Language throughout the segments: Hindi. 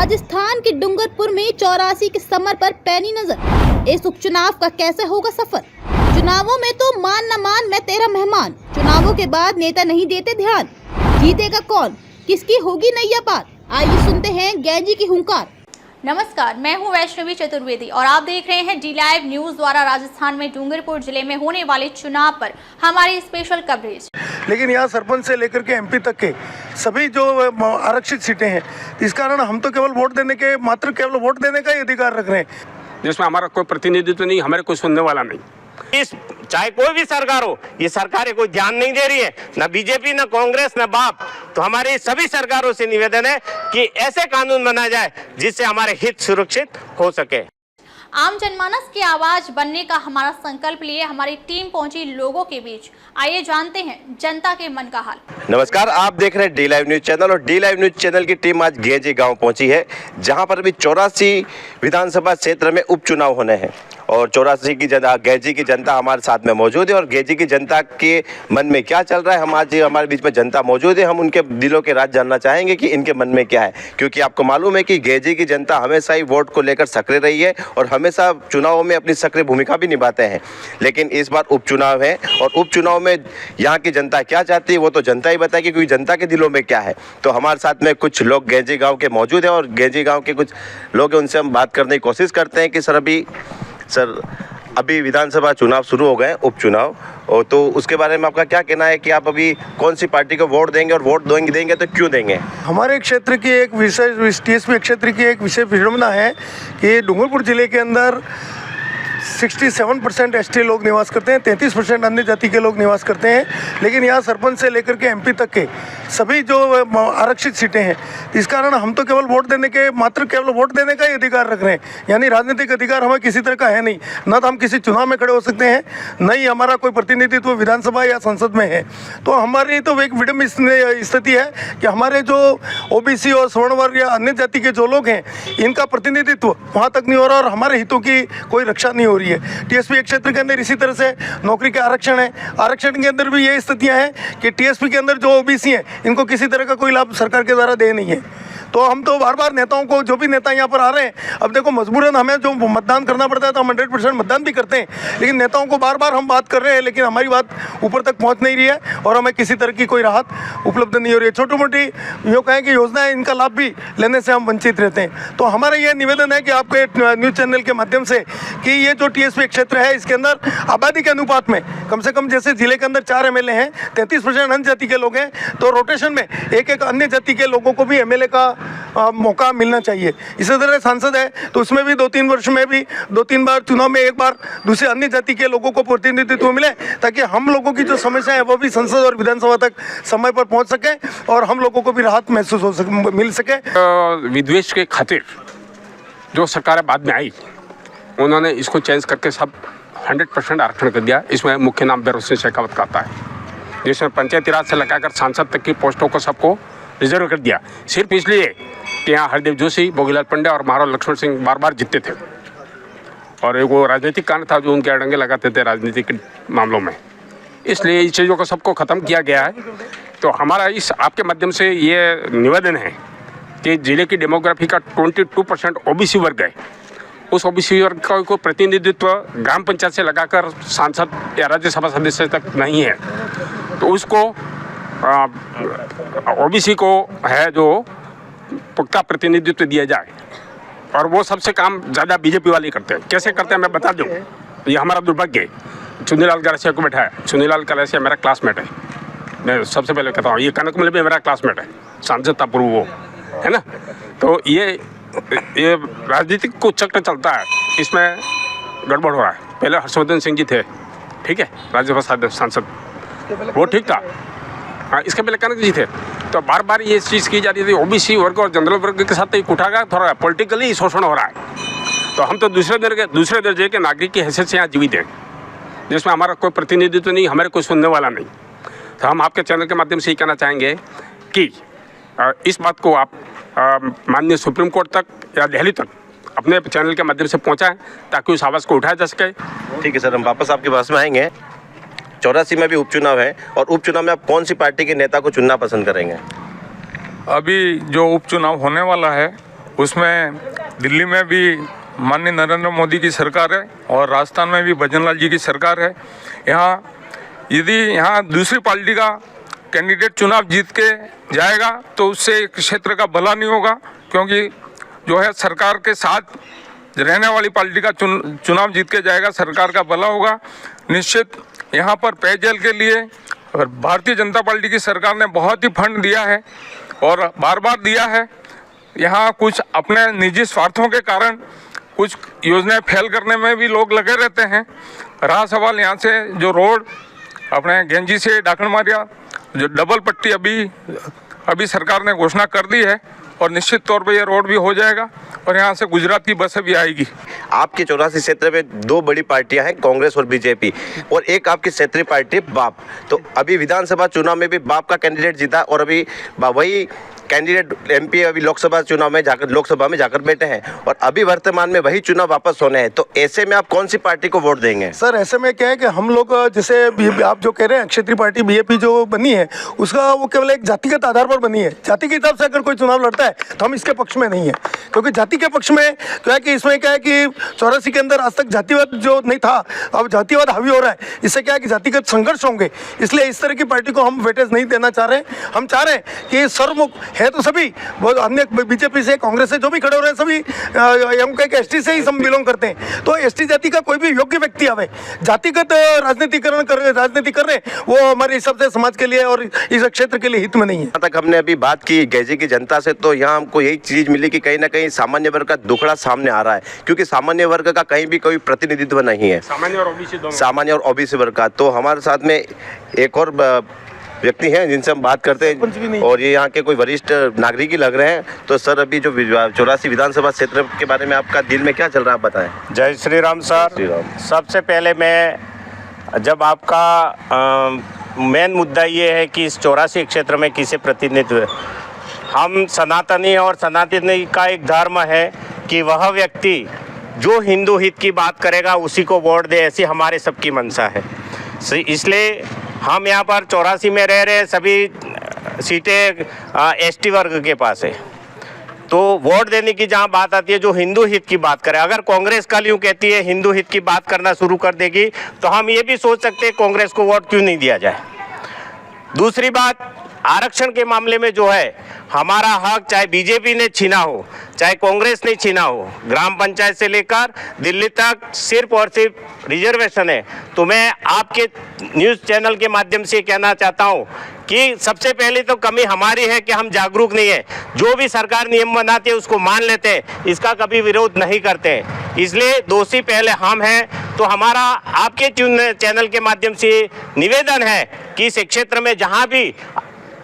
राजस्थान के डूंगरपुर में 84 के समर पर पैनी नजर। इस उपचुनाव का कैसे होगा सफर? चुनावों में तो मान न मान मैं तेरा मेहमान। चुनावों के बाद नेता नहीं देते ध्यान। जीतेगा कौन, किसकी होगी नैया पार? आइए सुनते हैं गैंजी की हुंकार। नमस्कार, मैं हूं वैष्णवी चतुर्वेदी और आप देख रहे हैं डी लाइव न्यूज द्वारा राजस्थान में डूंगरपुर जिले में होने वाले चुनाव पर हमारी स्पेशल कवरेज। लेकिन यहाँ सरपंच से लेकर के एमपी तक के सभी जो आरक्षित सीटें हैं, इस कारण हम तो केवल वोट देने के केवल वोट देने का ही अधिकार रख रहे हैं, जिसमें हमारा कोई प्रतिनिधित्व नहीं, हमारे कोई सुनने वाला नहीं। इस चाहे कोई भी सरकार हो, ये सरकारें कोई ध्यान नहीं दे रही है, ना बीजेपी, ना कांग्रेस, ना बाप। तो हमारी सभी सरकारों से निवेदन है कि ऐसे कानून बनाया जाए जिससे हमारे हित सुरक्षित हो सके। आम जनमानस की आवाज बनने का हमारा संकल्प लिए हमारी टीम पहुंची लोगों के बीच। आइए जानते हैं जनता के मन का हाल। नमस्कार, आप देख रहे हैं डी लाइव न्यूज चैनल और डी लाइव न्यूज चैनल की टीम आज गेंजी गांव पहुंची है, जहां पर अभी 84 विधानसभा क्षेत्र में उपचुनाव होने हैं और 84 की जनता, गेंजी की जनता हमारे साथ में मौजूद है। और गेंजी की जनता के मन में क्या चल रहा है, हम आज हमारे बीच में जनता मौजूद है, हम उनके दिलों के राज जानना चाहेंगे कि इनके मन में क्या है। क्योंकि आपको मालूम है कि गेंजी की जनता हमेशा ही वोट को लेकर सक्रिय रही है और हमेशा चुनावों में अपनी सक्रिय भूमिका भी निभाते हैं। लेकिन इस बार उपचुनाव है और उपचुनाव में यहाँ की जनता क्या चाहती है वो तो जनता ही बताएगी, क्योंकि जनता के दिलों में क्या है। तो हमारे साथ में कुछ लोग गेंजी गाँव के मौजूद हैं और गेंजी गाँव के कुछ लोग हैं, उनसे हम बात करने की कोशिश करते हैं कि सर अभी विधानसभा चुनाव शुरू हो गए, उपचुनाव, और तो उसके बारे में आपका क्या कहना है कि आप अभी कौन सी पार्टी को वोट देंगे और वोट देंगे तो क्यों देंगे? हमारे क्षेत्र की एक विशेष टीएसपी क्षेत्र की एक विशेष विडंबना है कि डूंगरपुर जिले के अंदर 67% एसटी लोग निवास करते हैं, 33% अन्य जाति के लोग निवास करते हैं। लेकिन यहाँ सरपंच से लेकर के एमपी तक के सभी जो आरक्षित सीटें हैं, इस कारण हम तो केवल वोट देने का ही अधिकार रख रहे हैं। यानी राजनीतिक अधिकार हमें किसी तरह का है नहीं, न तो हम किसी चुनाव में खड़े हो सकते हैं, न ही हमारा कोई प्रतिनिधित्व विधानसभा या संसद में है। तो हमारी तो एक विडंब स्थिति है कि हमारे जो ओबीसी और स्वर्ण वर्ग या अन्य जाति के जो लोग हैं, इनका प्रतिनिधित्व वहाँ तक नहीं हो रहा और हमारे हितों की कोई रक्षा नहीं हो रही है। टीएसपी क्षेत्र के अंदर इसी तरह से नौकरी के आरक्षण है, आरक्षण के अंदर भी ये स्थितियां हैं कि टीएसपी के अंदर जो ओबीसी हैं, इनको किसी तरह का कोई लाभ सरकार के द्वारा दे नहीं है। तो हम तो बार बार नेताओं को, जो भी नेता यहाँ पर आ रहे हैं, अब देखो मजबूरन हमें जो मतदान करना पड़ता है तो हम 100% मतदान भी करते हैं, लेकिन नेताओं को बार बार हम बात कर रहे हैं, लेकिन हमारी बात ऊपर तक पहुँच नहीं रही है और हमें किसी तरह की कोई राहत उपलब्ध नहीं हो रही है। छोटी मोटी यूँ कहें कि योजनाएं, इनका लाभ भी लेने से हम वंचित रहते हैं। तो हमारा ये निवेदन है कि आपके न्यूज़ चैनल के माध्यम से कि ये जो टीएसपी क्षेत्र है, इसके अंदर आबादी के अनुपात में कम से कम, जैसे जिले के अंदर 4 एमएलए हैं, 33% अन्य जाति के लोग हैं, तो रोटेशन में एक अन्य जाति के लोगों को भी एमएलए का मौका मिलना चाहिए। इसी तरह सांसद है तो उसमें भी 2-3 वर्ष में भी 2-3 बार चुनाव में एक बार दूसरे अन्य जाति के लोगों को प्रतिनिधित्व मिले, ताकि हम लोगों की जो समस्या है वो भी संसद और विधानसभा तक समय पर पहुंच सके और हम लोगों को भी राहत महसूस मिल सके। विद्वेष के खातिर जो सरकार बाद में आई, उन्होंने इसको चेंज करके सब 100% आरक्षण कर दिया। इसमें मुख्य नाम बेरोजगार शेखावत का आता है, जिसमें पंचायती राज से लगाकर सांसद तक की पोस्टों को सबको रिजर्व कर दिया, सिर्फ इसलिए कि यहाँ हरदेव जोशी, भोगीलाल पंड्या और महाराज लक्ष्मण सिंह बार बार जीतते थे और वो राजनीतिक कारण था जो उनके अड़ंगे लगाते थे राजनीतिक मामलों में। इसलिए इस चीज़ों को सबको ख़त्म किया गया है। तो हमारा इस आपके माध्यम से ये निवेदन है कि जिले की डेमोग्राफी का 22% ओबीसी वर्ग है, उस ओबीसी वर्ग का कोई प्रतिनिधित्व ग्राम पंचायत से लगाकर सांसद या राज्यसभा सदस्य तक नहीं है, तो उसको ओबीसी को है जो पुख्ता प्रतिनिधित्व दिया जाए। और वो सबसे काम ज़्यादा बीजेपी वाले करते हैं। कैसे करते हैं मैं बता दूँ, ये हमारा दुर्भाग्य है। चुनीलाल गलेसिया को बैठा है, चुनीलाल गलेसिया मेरा क्लासमेट है, मैं सबसे पहले कहता हूँ, ये कनकमल भी मेरा क्लासमेट है, सांसद था पूर्व वो, है ना। तो ये राजनीतिक को चक्र चलता है, इसमें गड़बड़ हो रहा है। पहले हर्षवर्धन सिंह जी थे, ठीक है, राज्यसभा सांसद, वो ठीक था। हाँ, इसके पहले कनक जी थे। तो बार बार ये चीज़ की जा रही थी, ओबीसी वर्ग और जनरल वर्ग के साथ एक उठाघात हो रहा है, पॉलिटिकली शोषण हो रहा है। तो हम तो दूसरे दर्जे के नागरिक की हैसियत से यहाँ जीवित हैं, जिसमें हमारा कोई प्रतिनिधित्व नहीं, हमारे कोई सुनने वाला नहीं। तो हम आपके चैनल के माध्यम से ये कहना चाहेंगे कि इस बात को आप माननीय सुप्रीम कोर्ट तक या दिल्ली तक अपने चैनल के माध्यम से पहुँचाएँ, ताकि उस आवाज़ को उठाया जा सके। ठीक है सर, हम वापस आपके पास में आएंगे। 84 में भी उपचुनाव है और उपचुनाव में आप कौन सी पार्टी के नेता को चुनना पसंद करेंगे? अभी जो उपचुनाव होने वाला है उसमें दिल्ली में भी माननीय नरेंद्र मोदी की सरकार है और राजस्थान में भी भजनलाल जी की सरकार है। यहाँ दूसरी पार्टी का कैंडिडेट चुनाव जीत के जाएगा तो उससे क्षेत्र का भला नहीं होगा, क्योंकि जो है सरकार के साथ रहने वाली पार्टी का चुनाव जीत के जाएगा, सरकार का भला होगा। निश्चित यहाँ पर पेयजल के लिए भारतीय जनता पार्टी की सरकार ने बहुत ही फंड दिया है और बार बार दिया है। यहाँ कुछ अपने निजी स्वार्थों के कारण कुछ योजनाएं फेल करने में भी लोग लगे रहते हैं। रहा सवाल यहाँ से जो रोड अपने गेंजी से डाकणमारिया जो डबल पट्टी अभी सरकार ने घोषणा कर दी है और निश्चित तौर पे ये रोड भी हो जाएगा और यहाँ से गुजरात की बसें भी आएगी। आपके 84 क्षेत्र में दो बड़ी पार्टियां हैं, कांग्रेस और बीजेपी, और एक आपकी क्षेत्रीय पार्टी बाप। तो अभी विधानसभा चुनाव में भी बाप का कैंडिडेट जीता और अभी वही कैंडिडेट एमपी अभी लोकसभा में जाकर बैठे हैं और अभी वर्तमान में वही चुनाव वापस होने हैं। तो ऐसे में आप कौन सी पार्टी को वोट देंगे? सर ऐसे में क्या है कि हम लोग जैसे आप जो कह रहे हैं क्षेत्रीय पार्टी बीजेपी जो बनी है उसका वो केवल एक जातिगत आधार पर बनी है। जाति के हिसाब से अगर कोई चुनाव लड़ता है तो हम इसके पक्ष में नहीं है, क्योंकि जाति के पक्ष में क्या है कि इसमें क्या है कि 84 के अंदर आज तक जातिवाद जो नहीं था, अब जातिवाद हावी हो रहा है। इससे क्या है कि जातिगत संघर्ष होंगे, इसलिए इस तरह की पार्टी को हम वेटेज नहीं देना चाह रहे। हम चाह रहे हैं कि सर्वमुख है तो सभी वो अन्य बीजेपी से कांग्रेस से जो भी खड़े हो रहे हैं सभी हम कह के एसटी से ही हम बिलोंग करते हैं। तो एसटी जाति का कोई भी योग्य व्यक्ति आवे, जातिगत राजनीति कर रहे वो हमारे हिसाब से समाज के लिए और इस क्षेत्र के लिए हित में नहीं है। तक हमने अभी बात की गैजी की जनता से, तो यहाँ हमको यही चीज मिली कि कहीं ना कहीं सामान्य वर्ग का दुखड़ा सामने आ रहा है, क्योंकि सामान्य वर्ग का कहीं भी कोई प्रतिनिधित्व नहीं है, सामान्य और ओबीसी वर्ग का। तो हमारे साथ में एक और व्यक्ति हैं जिनसे हम बात करते हैं और ये यहाँ के कोई वरिष्ठ नागरिक ही लग रहे हैं। तो सर अभी जो 84 विधानसभा क्षेत्र के बारे में आपका दिल में क्या चल रहा है, बताएं। जय श्री राम सर। सबसे पहले मैं जब आपका मेन मुद्दा ये है कि इस 84 क्षेत्र में किसे प्रतिनिधित्व, हम सनातनी और सनातनी का एक धर्म है कि वह व्यक्ति जो हिंदू हित की बात करेगा उसी को वोट दे, ऐसी हमारे सबकी मंशा है। इसलिए हम यहाँ पर 84 में रह रहे, सभी सीटें एसटी वर्ग के पास है। तो वोट देने की जहाँ बात आती है जो हिंदू हित की बात करे, अगर कांग्रेस कल यूँ कहती है हिंदू हित की बात करना शुरू कर देगी तो हम ये भी सोच सकते हैं कांग्रेस को वोट क्यों नहीं दिया जाए। दूसरी बात, आरक्षण के मामले में जो है हमारा हक चाहे बीजेपी ने छीना हो चाहे कांग्रेस ने छीना हो, ग्राम पंचायत से लेकर दिल्ली तक सिर्फ और सिर्फ रिजर्वेशन है। तो मैं आपके न्यूज़ चैनल के माध्यम से कहना चाहता हूं कि सबसे पहले तो कमी हमारी है कि हम जागरूक नहीं है। जो भी सरकार नियम बनाती है उसको मान लेते हैं, इसका कभी विरोध नहीं करते हैं, इसलिए दोषी पहले हम हैं। तो हमारा आपके चैनल के माध्यम से निवेदन है कि इस क्षेत्र में जहाँ भी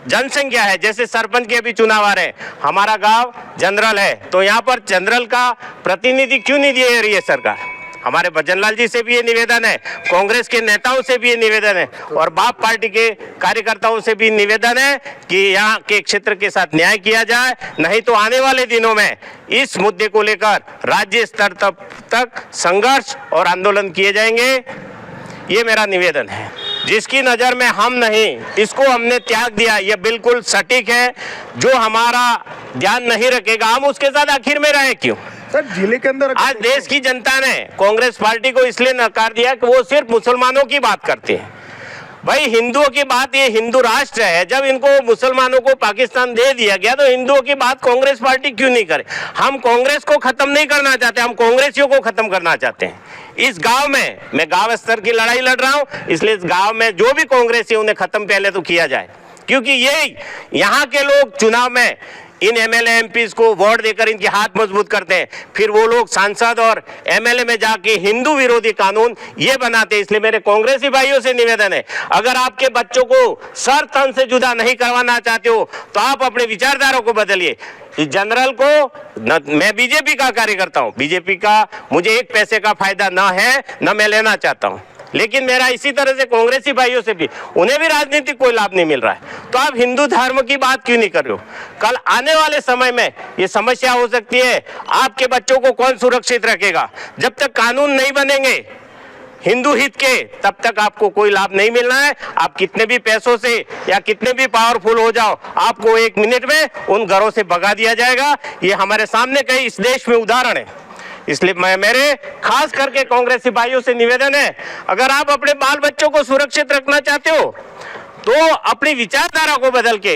जनसंख्या है, जैसे सरपंच के भी चुनाव आ रहे हैं, हमारा गांव जनरल है तो यहाँ पर जनरल का प्रतिनिधि क्यों नहीं दे रही है सरकार। हमारे भजनलाल जी से भी ये निवेदन है, कांग्रेस के नेताओं से भी ये निवेदन है और बाप पार्टी के कार्यकर्ताओं से भी निवेदन है कि यहाँ के क्षेत्र के साथ न्याय किया जाए, नहीं तो आने वाले दिनों में इस मुद्दे को लेकर राज्य स्तर तक संघर्ष और आंदोलन किए जाएंगे। ये मेरा निवेदन है। जिसकी नज़र में हम नहीं, इसको हमने त्याग दिया, ये बिल्कुल सटीक है। जो हमारा ध्यान नहीं रखेगा हम उसके साथ आखिर में रहे क्यों। सर जिले के अंदर आज देश की जनता ने कांग्रेस पार्टी को इसलिए नकार दिया कि वो सिर्फ मुसलमानों की बात करते हैं। भाई हिंदुओं की बात, ये हिंदू राष्ट्र है, जब इनको मुसलमानों को पाकिस्तान दे दिया गया तो हिंदुओं की बात कांग्रेस पार्टी क्यों नहीं करे। हम कांग्रेस को खत्म नहीं करना चाहते, हम कांग्रेसियों को खत्म करना चाहते हैं। इस गांव में मैं गांव स्तर की लड़ाई लड़ रहा हूं, इसलिए इस गांव में जो भी कांग्रेसी उन्हें खत्म पहले तो किया जाए, क्योंकि ये यहाँ के लोग चुनाव में इन एमएलए एमपीज को वोट देकर इनके हाथ मजबूत करते हैं, फिर वो लोग सांसद और एमएलए में जाके हिंदू विरोधी कानून ये बनाते हैं। इसलिए मेरे कांग्रेसी भाइयों से निवेदन है, अगर आपके बच्चों को सर तन से जुदा नहीं करवाना चाहते हो तो आप अपने विचारधारा को बदलिए। इस जनरल को मैं बीजेपी का कार्यकर्ता हूँ, बीजेपी का मुझे एक पैसे का फायदा ना है ना मैं लेना चाहता हूँ, लेकिन मेरा इसी तरह से कांग्रेसी भाइयों से भी, उन्हें भी राजनीतिक कोई लाभ नहीं मिल रहा है। तो आप हिंदू धर्म की बात क्यों नहीं कर रहे हो। कल आने वाले समय में ये समस्या हो सकती है, आपके बच्चों को कौन सुरक्षित रखेगा। जब तक कानून नहीं बनेंगे हिंदू हित के, तब तक आपको कोई लाभ नहीं मिलना है। आप कितने भी पैसों से या कितने भी पावरफुल हो जाओ, आपको 1 मिनट में उन घरों से भगा दिया जाएगा। ये हमारे सामने कई इस देश में उदाहरण है। इसलिए मेरे खास करके कांग्रेसी भाइयों से निवेदन है, अगर आप अपने बाल बच्चों को सुरक्षित रखना चाहते हो तो अपनी विचारधारा को बदल के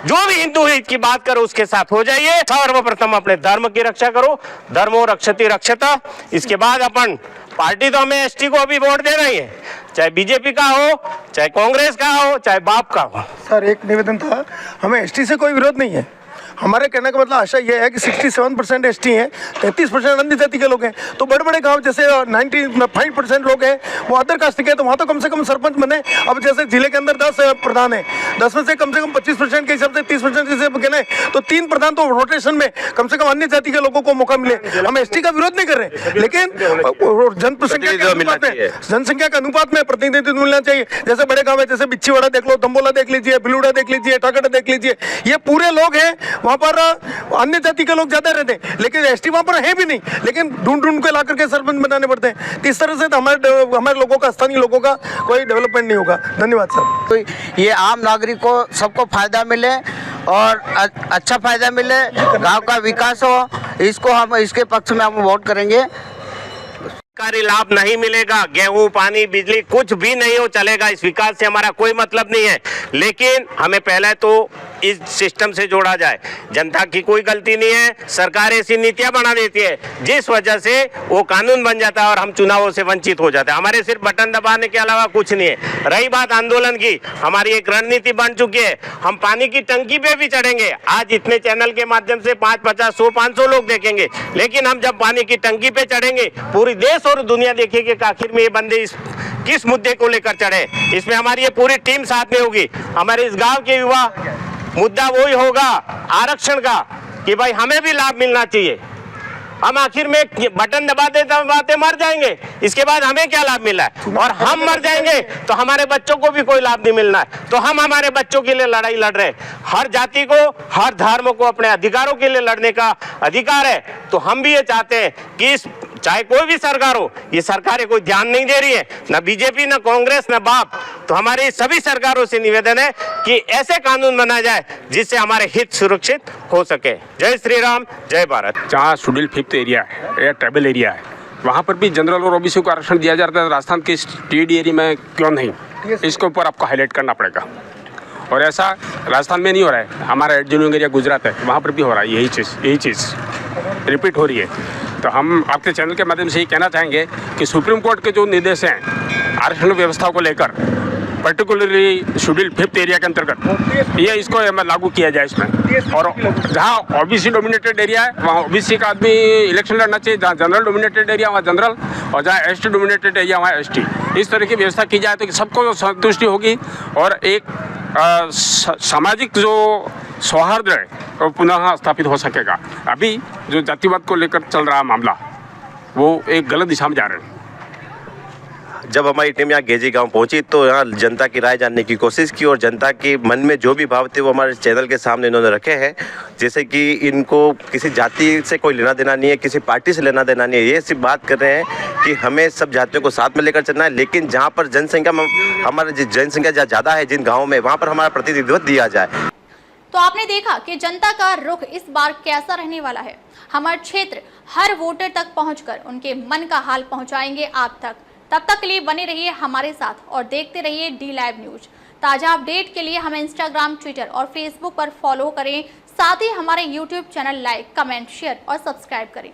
जो भी हिंदू हित की बात करो उसके साथ हो जाइए। सर्वप्रथम अपने धर्म की रक्षा करो, धर्मो रक्षति रक्षता। इसके बाद अपन पार्टी, तो हमें एसटी को अभी वोट दे रही है, चाहे बीजेपी का हो, चाहे कांग्रेस का हो, चाहे बाप का हो। सर एक निवेदन था, हमें एसटी से कोई विरोध नहीं है। हमारे कहने का मतलब आशा ये है कि 67% एसटी हैं, 33% अन्य जाति के लोग हैं। तो बड़े बड़े गांव जैसे 95% लोग हैं वो अदर कास्ट के, तो वहाँ तो कम से कम सरपंच बने। अब जैसे जिले के अंदर 10 प्रधान हैं, 10 में से कम 25% के हिसाब से 30% से कहना है तो 3 प्रधान तो रोटेशन में कम से कम अन्य जाति के लोगों को मौका मिले। हम एसटी का विरोध नहीं कर रहे, लेकिन जनसंख्या के अनुपात में प्रतिनिधित्व मिलना चाहिए। जैसे बड़े गाँव है, जैसे बिच्छीवाड़ा देख लो, दम्बोला देख लीजिए, बिलूड़ा देख लीजिए, ठाकड़ा देख लीजिए, ये पूरे लोग हैं। वहाँ पर अन्य जाति के लोग ज्यादा रहते हैं, लेकिन एसटी वहाँ पर है भी नहीं, लेकिन ढूंढ के ला करके सरपंच बनाने पड़ते हैं। तो इस तरह से तो हमारे लोगों का, स्थानीय लोगों का कोई डेवलपमेंट नहीं होगा। धन्यवाद सर। तो ये आम नागरिक को सबको फायदा मिले और अच्छा फायदा मिले, गांव का विकास हो, इसको हम इसके पक्ष में हम वोट करेंगे। सरकारी लाभ नहीं मिलेगा, गेहूं, पानी, बिजली कुछ भी नहीं हो चलेगा। इस विकास से हमारा कोई मतलब नहीं है, लेकिन हमें पहले तो इस सिस्टम से जोड़ा जाए। जनता की कोई गलती नहीं है, सरकार ऐसी नीतियां बना देती है जिस वजह से वो कानून बन जाता है और हम चुनावों से वंचित हो जाते हैं। हमारे सिर्फ बटन दबाने के अलावा कुछ नहीं है। रही बात आंदोलन की, हमारी एक रणनीति बन चुकी है। हम पानी की टंकी पे भी चढ़ेंगे। आज इतने चैनल के माध्यम से 5, 50, 100, 500 लोग देखेंगे, लेकिन हम जब पानी की टंकी पे चढ़ेंगे, पूरी देश और दुनिया देखेगी कि आखिर में ये बंदे किस मुद्दे को लेकर चढ़े। इसमें हमारी ये पूरी टीम साथ में होगी। हमारे इस गांव के युवा मुद्दा वही होगा आरक्षण का, कि भाई हमें भी लाभ मिलना चाहिए। हम आखिर में बटन दबाते दबाते मर जाएंगे, इसके बाद हमें क्या लाभ मिला है? और हम मर जाएंगे तो हमारे बच्चों को भी कोई लाभ नहीं मिलना है। तो हम हमारे बच्चों के लिए लड़ाई लड़ रहे हैं। हर जाति को, हर धर्म को अपने अधिकारों के लिए लड़ने का अधिकार है। तो हम भी ये चाहते हैं कि चाहे कोई भी सरकार हो, ये सरकारें कोई ध्यान नहीं दे रही है, ना बीजेपी, ना कांग्रेस, ना बाप। तो हमारी सभी सरकारों से निवेदन है कि ऐसे कानून बनाया जाए जिससे हमारे हित सुरक्षित हो सके। जय श्री राम, जय भारत। जहाँ शेड्यूल 5th एरिया है या ट्राइबल एरिया है, वहाँ पर भी जनरल और ओबीसी को आरक्षण दिया जाता है। राजस्थान के टीडी एरिया में क्यों नहीं? इसके ऊपर आपको हाईलाइट करना पड़ेगा। और ऐसा राजस्थान में नहीं हो रहा है, हमारा एडजॉइनिंग एरिया गुजरात है, वहाँ पर भी हो रहा है। यही चीज़ रिपीट हो रही है। तो हम आपके चैनल के माध्यम से ये कहना चाहेंगे कि सुप्रीम कोर्ट के जो निर्देश हैं आरक्षण व्यवस्था को लेकर, पर्टिकुलरली शेड्यूल 5th एरिया के अंतर्गत, ये इसको लागू किया जाए इसमें। और जहाँ ओबीसी डोमिनेटेड एरिया है वहाँ ओबीसी का आदमी इलेक्शन लड़ना चाहिए, जहाँ जनरल डोमिनेटेड एरिया वहाँ जनरल, और जहाँ एसटी डोमिनेटेड एरिया वहाँ एसटी। इस तरह की व्यवस्था की जाए तो सबको संतुष्टि होगी और एक सामाजिक जो सौहार्द है वो पुनः स्थापित हो सकेगा। अभी जो जातिवाद को लेकर चल रहा मामला, वो एक गलत दिशा में जा रहे हैं। जब हमारी टीम यहाँ गेजी गांव पहुंची तो यहाँ जनता की राय जानने की कोशिश की और जनता के मन में जो भी भाव थे वो हमारे चैनल के सामने इन्होंने रखे हैं। जैसे कि इनको किसी जाति से कोई लेना देना नहीं है, किसी पार्टी से लेना देना नहीं है। ये सिर्फ बात कर रहे हैं कि हमें सब जातियों को साथ में लेकर चलना है, लेकिन जहाँ पर जनसंख्या हमारी जनसंख्या ज़्यादा है जिन गाँव में, वहाँ पर हमारा प्रतिनिधित्व दिया जाए। तो आपने देखा कि जनता का रुख इस बार कैसा रहने वाला है। हमारा क्षेत्र हर वोटर तक पहुंचकर उनके मन का हाल पहुंचाएंगे आप तक। तब तक के लिए बने रहिए हमारे साथ और देखते रहिए D-Live न्यूज। ताज़ा अपडेट के लिए हमें इंस्टाग्राम, ट्विटर और फेसबुक पर फॉलो करें। साथ ही हमारे YouTube channel like, comment, share और सब्सक्राइब करें।